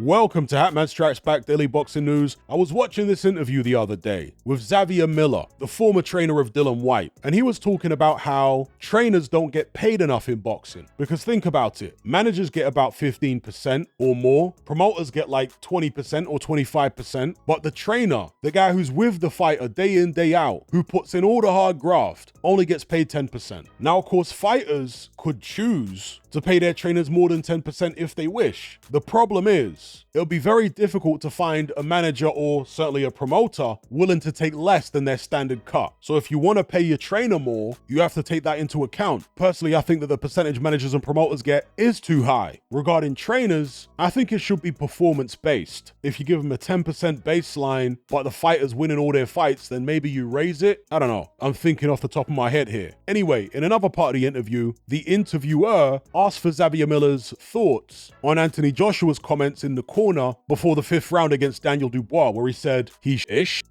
Welcome to Hatman Strikes Back Daily Boxing News. I was watching this interview the other day with Xavier Miller, the former trainer of Dylan White, and he was talking about how trainers don't get paid enough in boxing. Because think about it, managers get about 15% or more, promoters get like 20% or 25%, but the trainer, the guy who's with the fighter day in, day out, who puts in all the hard graft, only gets paid 10%. Now, of course, fighters could choose to pay their trainers more than 10% if they wish. The problem is, it'll be very difficult to find a manager or certainly a promoter willing to take less than their standard cut. So if you want to pay your trainer more, you have to take that into account. Personally, I think that the percentage managers and promoters get is too high. Regarding trainers, I think it should be performance-based. If you give them a 10% baseline, but the fighter's winning all their fights, then maybe you raise it. I don't know. I'm thinking off the top of my head here. Anyway, in another part of the interview, the interviewer asked for Xavier Miller's thoughts on Anthony Joshua's comments in the corner before the 5th round against Daniel Dubois, where he said, he's.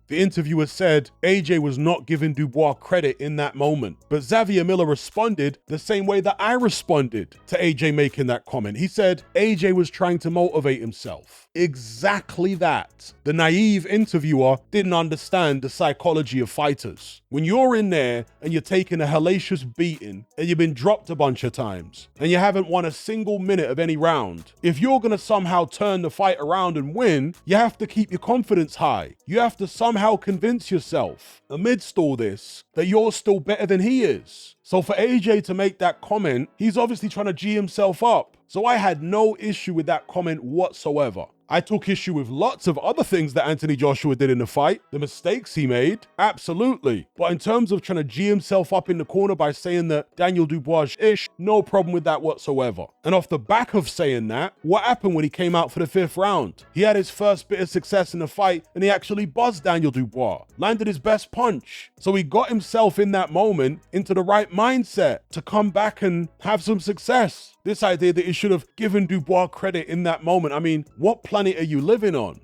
The interviewer said AJ was not giving Dubois credit in that moment, but Xavier Miller responded the same way that I responded to AJ making that comment. He said AJ was trying to motivate himself. Exactly that. The naive interviewer didn't understand the psychology of fighters. When you're in there and you're taking a hellacious beating and you've been dropped a bunch of times and you haven't won a single minute of any round, if you're going to somehow turn the fight around and win, you have to keep your confidence high. You have to somehow convince yourself, amidst all this, that you're still better than he is. So for AJ to make that comment, he's obviously trying to G himself up. So I had no issue with that comment whatsoever. I took issue with lots of other things that Anthony Joshua did in the fight, the mistakes he made, absolutely. But in terms of trying to G himself up in the corner by saying that Daniel Dubois ish, no problem with that whatsoever. And off the back of saying that, what happened when he came out for the 5th round? He had his first bit of success in the fight and he actually buzzed Daniel Dubois, landed his best punch. So he got himself in that moment into the right mindset to come back and have some success. This idea that he should have given Dubois credit in that moment. I mean, what planet are you living on?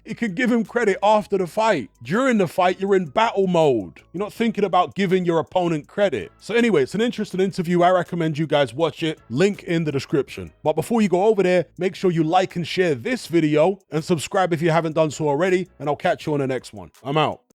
You can give him credit after the fight. During the fight, you're in battle mode. You're not thinking about giving your opponent credit. So anyway, it's an interesting interview. I recommend you guys watch it. Link in the description. But before you go over there, make sure you like and share this video and subscribe if you haven't done so already. And I'll catch you on the next one. I'm out.